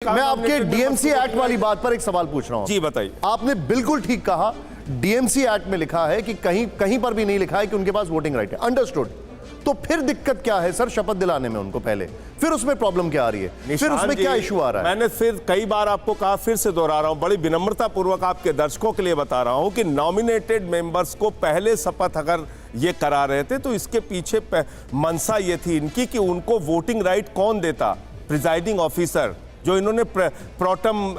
मैं आपके DMC act वाली बात पर एक सवाल पूछ रहा हूं। जी बताइए। आपने बिल्कुल ठीक कहा, डीएमसी एक्ट में लिखा है कि कहीं पर भी नहीं लिखा है कि उनके पास वोटिंग राइट है। अंडरस्टूड। तो फिर दिक्कत क्या है सर शपथ दिलाने में उनको पहले? फिर उसमें प्रॉब्लम क्या आ रही है? फिर उसमें क्या इशू आ रहा है? मैंने फिर कई बार आपको कहा, फिर से दोहरा रहा हूं, बड़ी विनम्रता पूर्वक आपके दर्शकों के लिए बता रहा हूं कि नॉमिनेटेड मेंबर्स को पहले शपथ अगर ये करा रहे थे तो इसके पीछे मंशा ये थी इनकी कि उनको वोटिंग राइट कौन देता? प्रिजाइडिंग ऑफिसर, जो इन्होंने प्रोटम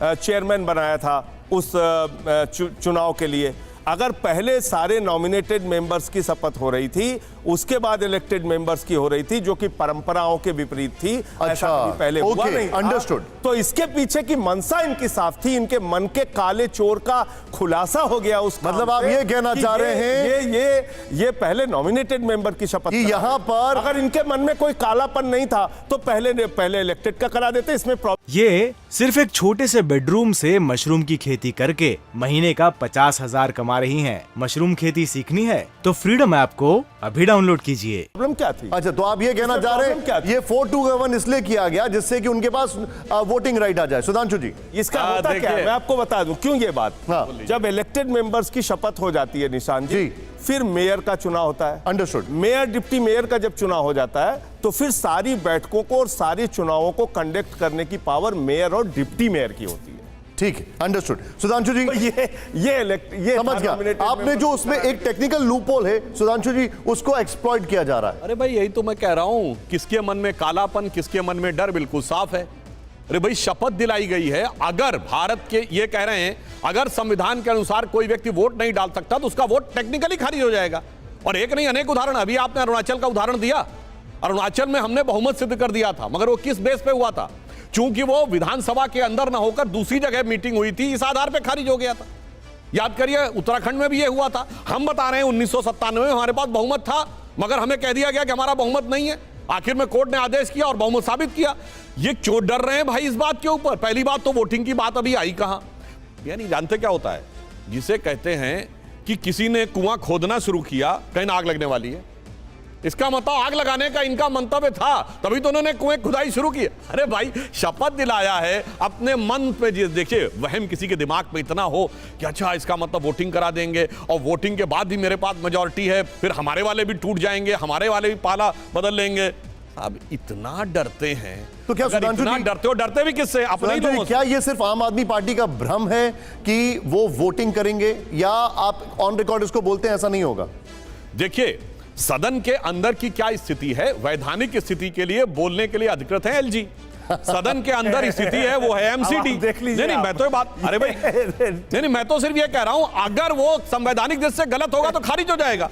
चेयरमैन बनाया था उस चुनाव के लिए। अगर पहले सारे नॉमिनेटेड मेंबर्स की शपथ हो रही थी, उसके बाद इलेक्टेड मेंबर्स की हो रही थी, जो कि परंपराओं के विपरीत थी। अच्छा, पहले हुआ नहीं। अंडरस्टूड। तो इसके पीछे की मंशा इनकी साफ थी, इनके मन के काले चोर का खुलासा हो गया उस मतलब आप ये कहना चाह रहे हैं ये पहले नॉमिनेटेड मेंबर की शपथ कि यहां पर अगर इनके मन में कोई कालापन नहीं था तो पहले इलेक्टेड का करा देते। इसमें ये सिर्फ एक छोटे से बेडरूम से मशरूम की खेती करके महीने का 50,000 कमा रही हैं। मशरूम खेती सीखनी है तो फ्रीडम ऐप को अभी डाउनलोड कीजिए। प्रॉब्लम क्या थी? अच्छा, तो आप ये कहना चाह रहे हैं ये 4-2-1 इसलिए किया गया जिससे कि उनके पास वोटिंग राइट आ जाए। सुधांशु जी, इसका होता क्या है मैं आपको बता दूं क्यों ये बात। जब इलेक्टेड मेंबर्स की शपथ हो जाती है निशान जी, फिर मेयर का चुनाव होता है। अंडरस्टूड। मेयर डिप्टी मेयर का जब चुनाव हो जाता है तो फिर सारी बैठकों को और सारी चुनावों को कंडक्ट करने की पावर मेयर और डिप्टी मेयर की होती है। ठीक है, अंडरस्टूड। सुधांशु जी, तो ये समझ गया। आपने जो उसमें एक टेक्निकल लूपहोल है सुधांशु जी, उसको एक्सप्लॉइट किया जा रहा है। अरे भाई यही तो मैं कह रहा हूं, किसके मन में कालापन, किसके मन में डर, बिल्कुल साफ है। अरे भाई शपथ दिलाई गई है, अगर भारत के ये कह रहे हैं अगर संविधान के अनुसार कोई व्यक्ति वोट नहीं डाल सकता तो उसका वोट टेक्निकली खारिज हो जाएगा। और एक नहीं अनेक उदाहरण, अभी आपने अरुणाचल का उदाहरण दिया। अरुणाचल में हमने बहुमत सिद्ध कर दिया था, मगर वो किस बेस पे हुआ था? चूंकि वो विधानसभा के अंदर ना होकर दूसरी जगह मीटिंग हुई थी, इस आधार पे खारिज हो गया था। याद करिए उत्तराखंड में भी ये हुआ था। हम बता रहे हैं 1997 में हमारे पास बहुमत था, मगर हमें कह दिया गया कि हमारा बहुमत नहीं है। आखिर में कोर्ट ने आदेश किया और बहुमत साबित किया। ये क्यों डर रहे हैं भाई इस बात के ऊपर? पहली बात तो वोटिंग की बात अभी आई कहां? यानी जानते क्या होता है, जिसे कहते हैं कि किसी ने कुआं खोदना शुरू किया, कहीं आग लगने वाली है, इसका मतलब आग लगाने का इनका मंतव्य था, तभी तो उन्होंने कुएं खुदाई शुरू की। अरे भाई शपथ दिलाया है, अपने मन पे देखिए वहम किसी के दिमाग में इतना हो कि अच्छा इसका मतलब वोटिंग करा देंगे और वोटिंग के बाद भी मेरे पास मेजॉरिटी है, फिर हमारे वाले भी टूट जाएंगे, हमारे वाले भी पाला बदल लेंगे। अब इतना डरते हैं तो क्या सुधांशु जी डरते हो? डरते भी किससे? अपने ही। क्या ये सिर्फ आम आदमी पार्टी का भ्रम है कि वो वोटिंग करेंगे, या आप ऑन रिकॉर्ड इसको बोलते हैं ऐसा नहीं होगा? देखिए सदन के अंदर की क्या स्थिति है, वैधानिक स्थिति के लिए बोलने के लिए अधिकृत है एलजी। सदन के अंदर स्थिति है वो है एमसीडी। नहीं मैं तो बात, अरे भाई नहीं मैं तो सिर्फ ये कह रहा हूं, अगर वो संवैधानिक दृष्टि से गलत होगा तो खारिज हो जाएगा,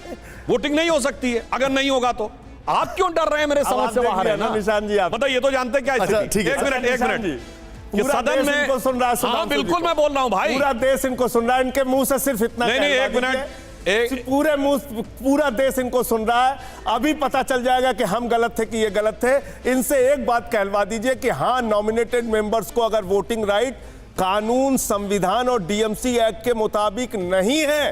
वोटिंग नहीं हो सकती है। अगर नहीं होगा तो आप क्यों डर रहे हैं? मेरे समझ से बाहर है ना निशान जी। आप बताइए, ये तो जानते क्या स्थिति। एक मिनट सदन में इनको सुन रहा है। हाँ बिल्कुल मैं बोल रहा हूं भाई, पूरा देश इनको सुन रहा है, इनके मुंह से सिर्फ इतना नहीं एक मिनट, पूरा देश इनको सुन रहा है। अभी पता चल जाएगा कि हम गलत थे कि ये गलत थे। इनसे एक बात कहलवा दीजिए कि हाँ नॉमिनेटेड मेंबर्स को अगर वोटिंग राइट कानून, संविधान और डीएमसी एक्ट के मुताबिक नहीं है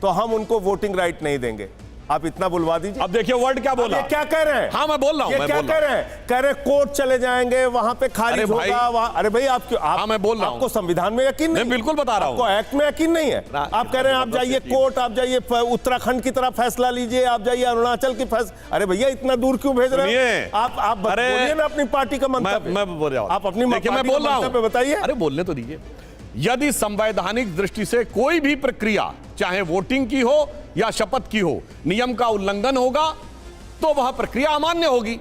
तो हम उनको वोटिंग राइट नहीं देंगे। आप इतना बुलवा दीजिए। अब देखिए वर्ड क्या बोला, क्या कह रहे हैं? हाँ मैं बोल रहा हूँ, क्या कह रहे हैं? कह रहे कोर्ट चले जाएंगे, वहां पे खारिज होगा वहां। अरे भाई आप क्यों? हाँ मैं बोल रहा हूँ, आपको संविधान में यकीन नहीं? बिल्कुल बता रहा हूँ, आपको एक्ट में यकीन नहीं है। आप कह रहे हैं आप जाइए कोर्ट, आप जाइए उत्तराखंड की तरह फैसला लीजिए, आप जाइए अरुणाचल की फैसला। अरे भैया इतना दूर क्यों भेज रहे हैं आप? बोलिए ना अपनी पार्टी का मंतव्य। मैं बोल रहा हूँ, आप अपनी मैं बोल रहा हूँ, बताइए। अरे बोलने तो दीजिए। यदि संवैधानिक दृष्टि से कोई भी प्रक्रिया, चाहे वोटिंग की हो या शपथ की हो, नियम का उल्लंघन होगा तो वह प्रक्रिया अमान्य होगी।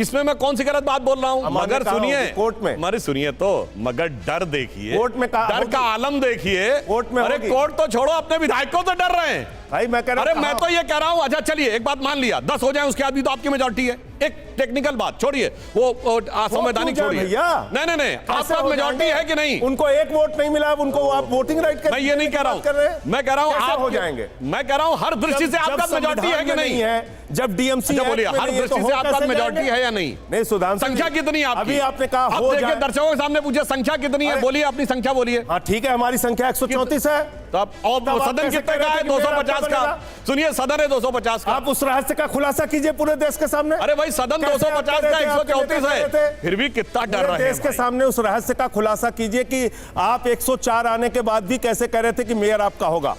इसमें मैं कौन सी गलत बात बोल रहा हूं? मगर सुनिए, कोर्ट में मगर सुनिए तो, मगर डर देखिए, कोर्ट में डर का आलम देखिए। कोर्ट में अरे कोर्ट तो छोड़ो, अपने विधायकों तो डर रहे हैं भाई। मैं कह रहा हूं, अरे मैं तो ये कह रहा हूं, अच्छा चलिए एक बात मान लिया 10 हो जाए उसके बाद भी तो आपकी मेजॉरिटी है। एक टेक्निकल बात छोड़िए, वो संवैधानिक छोड़िए। नहीं आपका मेजॉरिटी है कि नहीं? उनको एक वोट नहीं मिला, उनको आप वोटिंग राइट मैं ये नहीं कह रहा हूं, मैं कह रहा हूं आप हो जाएंगे। मैं कह रहा हूं हर दृष्टि से आपका मेजॉरिटी है कि नहीं है? जब डीएमसी बोलिए हर दृष्टि से आपका मेजॉरिटी है या नहीं? नहीं सुधांशु, संख्या कितनी है? अभी आपने कहा हो जाए। दर्शकों के सामने पूछे संख्या कितनी है, बोलिए अपनी संख्या बोलिए। हाँ ठीक है, हमारी संख्या 134 है। तब और तब आप सदन कैसे कितने कह का रहे है? थे कि मेयर 250 आपका का। बनेगा? सुनिए, सदन है 250 का। आप उस रहस्य का खुलासा कीजिए पूरे देश के सामने। अरे भाई, सदन कैसे आप 250 कह रहे का थे, आपके 134 नेता कह रहे है, थे? फिर भी कितना डर पूरे रहे हैं देश के भाई। सामने उस रहस्य का खुलासा कीजिए कि आप 104 आने के बाद भी कैसे कह रहे थे कि मेयर आपका होगा।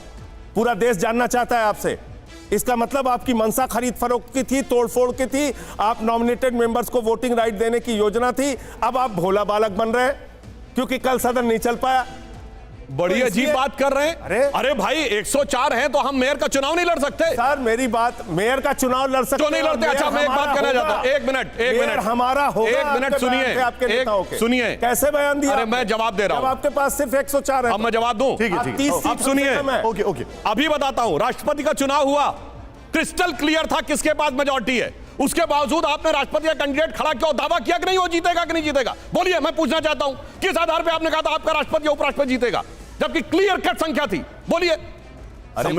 पूरा देश जानना चाहता है आपसे। इसका मतलब आपकी मंशा खरीद फरोख्त की थी, तोड़फोड़ की थी, आप नॉमिनेटेड मेंबर्स को वोटिंग राइट देने की योजना थी। अब आप भोला बालक बन रहे हैं क्योंकि कल सदन नहीं चल पाया। बड़ी तो अजीब इसलिए- बात कर रहे हैं। अरे भाई, 104 हैं तो हम मेयर का चुनाव नहीं लड़ सकते? सर मेरी बात, मेयर का चुनाव लड़ सकते क्यों नहीं लड़ते? अच्छा, मैं एक बात कहना चाहता हूं। एक मिनट हमारा होगा। एक मिनट आपके सुनिए, बयान पे, आपके नेताओं के। सुनिए। कैसे बयान दिया? अरे मैं जवाब दे रहा जब हूं। आपके पास सिर्फ 104 है। अब मैं जवाब दूं? ठीक है, ठीक है। 30 अब सुनिए। Okay okay. अभी बताता हूं। राष्ट्रपति का चुनाव हुआ, क्रिस्टल क्लियर था किसके पास मेजॉरिटी है। उसके बावजूद आपने राष्ट्रपति का कैंडिडेट खड़ा किया और दावा किया कि नहीं वो जीतेगा कि नहीं जीतेगा। बोलिए, मैं पूछना चाहता हूं, किस आधार पे आपने कहा था आपका राष्ट्रपति या उपराष्ट्रपति जीतेगा, जबकि क्लियर कट संख्या थी? बोलिए।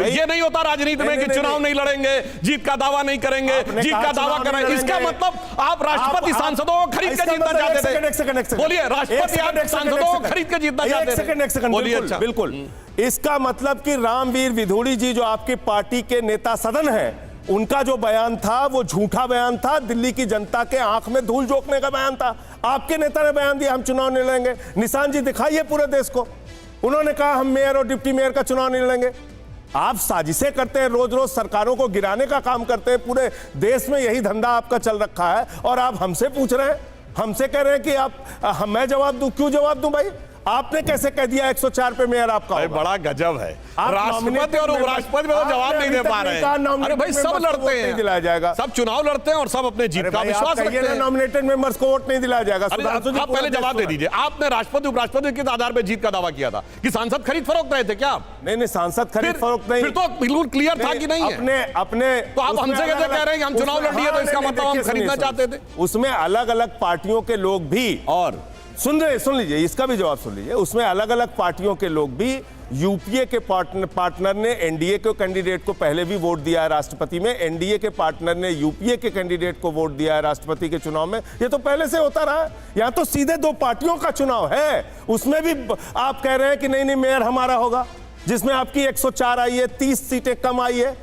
ये नहीं होता राजनीति में कि चुनाव नहीं लड़ेंगे, जीत का दावा नहीं करेंगे, जीत का दावा करें। इसका मतलब आप राष्ट्रपति सांसदों को खरीद के जीतना चाहते थे। बोलिए, राष्ट्रपति आप सांसदों को खरीद के जीतना चाहते थे। बोलिए। अच्छा, बिल्कुल। इसका मतलब कि रामवीर विधुड़ी जी जो आपकी पार्टी के नेता सदन है, उनका जो बयान था वो झूठा बयान था, दिल्ली की जनता के आंख में धूल झोंकने का बयान था। आपके नेता ने बयान दिया हम चुनाव नहीं लड़ेंगे। निशान जी दिखाइए पूरे देश को। उन्होंने कहा हम मेयर और डिप्टी मेयर का चुनाव नहीं लड़ेंगे। आप साजिशें करते हैं, रोज रोज सरकारों को गिराने का काम करते हैं। पूरे देश में यही धंधा आपका चल रखा है और आप हमसे पूछ रहे हैं, हमसे कह रहे हैं कि आप मैं जवाब दूं। क्यों जवाब दूं भाई? आपने कैसे कह दिया 104 पे मेयर आपका भाई होगा? बड़ा गजब है। आप राष्ट्रपति और उपराष्ट्रपति में तो जवाब नहीं दे पा रहे हैं। अरे भाई, सब लड़ते हैं, दिलाया जाएगा। सब चुनाव लड़ते हैं और सब अपने जीत का विश्वास रखते हैं। नॉमिनेटेड मेंबर्स को वोट नहीं दिलाया जाएगा। अरे आप पहले जवाब दे दीजिए। आपने राष्ट्रपति उपराष्ट्रपति किस आधार पर जीत का दावा किया था? कि सांसद खरीद फरोख्त रहे थे क्या आप? नहीं, सांसद खरीद फरोख्त नहीं। फिर तो बिल्कुल क्लियर था कि नहीं है। अपने तो आप हमसे कैसे कह रहे हैं कि हम चुनाव लड़ लिए, तो इसका मतलब हम खरीदना चाहते थे? उसमें अलग अलग पार्टियों के लोग भी, और सुन लीजिए, इसका भी जवाब सुन लीजिए। उसमें अलग अलग पार्टियों के लोग भी, यूपीए के पार्टनर ने एनडीए के कैंडिडेट को पहले भी वोट दिया है राष्ट्रपति में, एनडीए के पार्टनर ने यूपीए के कैंडिडेट को वोट दिया है राष्ट्रपति के चुनाव में। ये तो पहले से होता रहा है। यहाँ तो सीधे दो पार्टियों का चुनाव है, उसमें भी आप कह रहे हैं कि नहीं मेयर हमारा होगा, जिसमें आपकी 104 आई है, 30 सीटें कम आई है।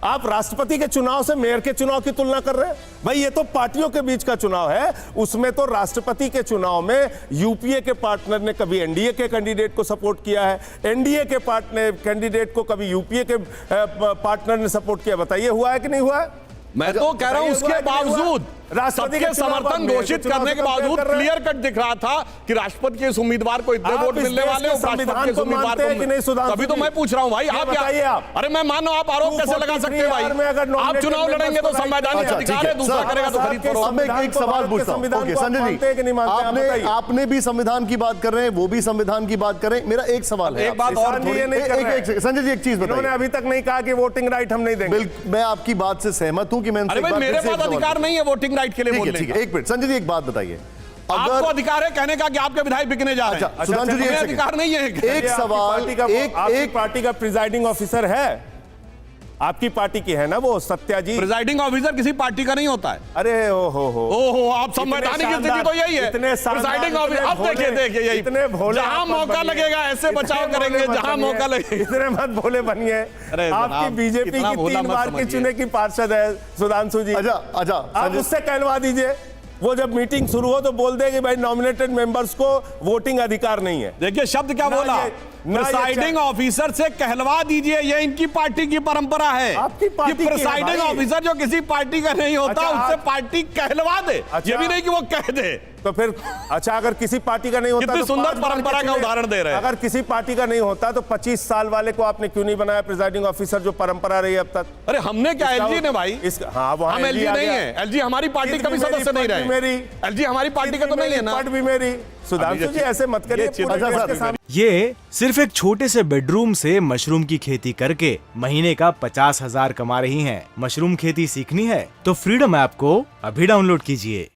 आप राष्ट्रपति के चुनाव से मेयर के चुनाव की तुलना कर रहे हैं? भाई ये तो पार्टियों के बीच का चुनाव है। उसमें तो राष्ट्रपति के चुनाव में यूपीए के पार्टनर ने कभी एनडीए के कैंडिडेट को सपोर्ट किया है, एनडीए के पार्टनर कैंडिडेट को कभी यूपीए के पार्टनर ने सपोर्ट किया। बताइए हुआ है कि नहीं हुआ है? मैं तो कह रहा हूं उसके बावजूद, सबके समर्थन घोषित करने के बावजूद क्लियर कट दिख रहा था कि राष्ट्रपति के उम्मीदवार को इतने वोट मिलने वाले हैं, उपराष्ट्रपति के उम्मीदवार को। तभी तो मैं पूछ रहा हूं भाई, आप बताइए। अरे मैं मानो आप आरोप कैसे लगा सकते हैं भाई? आप चुनाव लड़ेंगे तो संवैधानिक अधिकार है, दूसरा करेगा तो खरीद फरोख्त। अब मैं एक सवाल पूछता हूं। ओके संजय जी, आपने भी संविधान की बात कर रहे हैं, वो भी संविधान की बात कर रहे हैं। मेरा एक सवाल है, एक बात और संजय जी, एक चीज उन्होंने अभी तक नहीं कहा कि वोटिंग राइट हम नहीं देंगे। मैं आपकी बात से सहमत हूं कि मैं मेरे पास अधिकार नहीं है वोटिंग राइट के लिए बोलने का। एक मिनट संजय जी, एक बात बताइए। आपको अधिकार है कहने का कि आपके विधायक बिकने जा रहे हैं। सुधांशु जी, अधिकार नहीं है। एक सवाल, एक पार्टी का प्रिजाइडिंग ऑफिसर है, आपकी पार्टी की है ना वो सत्या जी। प्रिजाइडिंग ऑफिसर किसी पार्टी का नहीं होता है। अरे ओहो, आप संवैधानिक स्थिति तो यही है। प्रिजाइडिंग ऑफिसर, अब देखिए यही, जहां मौका लगेगा ऐसे बचाव करेंगे, जहां मौका लगेगा। इतने मत भोले बनिए। आपकी बीजेपी की 3 बार की चुने की पार्षद है सुधांशु जी। आप उससे कहलवा दीजिए। वो जब मीटिंग शुरू हो तो बोल दे कि भाई नॉमिनेटेड मेंबर्स को वोटिंग अधिकार नहीं है। देखिए शब्द क्या बोला, प्रिसाइडिंग ऑफिसर से कहलवा दीजिए। ये इनकी पार्टी की परंपरा है। आपकी पार्टी प्रिसाइडिंग ऑफिसर जो किसी पार्टी का नहीं होता, उससे पार्टी कहलवा दे। ये भी नहीं कि वो कह दे। तो फिर अच्छा, अगर किसी पार्टी का नहीं होता, कितनी सुंदर परंपरा का उदाहरण दे रहे हैं। अगर किसी पार्टी का नहीं होता तो 25 साल वाले को आपने क्यों नहीं बनाया प्रिसाइडिंग ऑफिसर, जो परंपरा रही है अब तक? अरे हमने क्या, एलजी ने भाई। हाँ, हम एलजी नहीं है। एलजी हमारी पार्टी का भी सदस्य नहीं रहे। एलजी हमारी पार्टी का तो नहीं है ना। पट भी मेरी। सुधांशु जी ऐसे मत करिए। ये सिर्फ एक छोटे से बेडरूम से मशरूम की खेती करके महीने का 50,000 कमा रही हैं। मशरूम खेती सीखनी है तो फ्रीडम ऐप को अभी डाउनलोड कीजिए।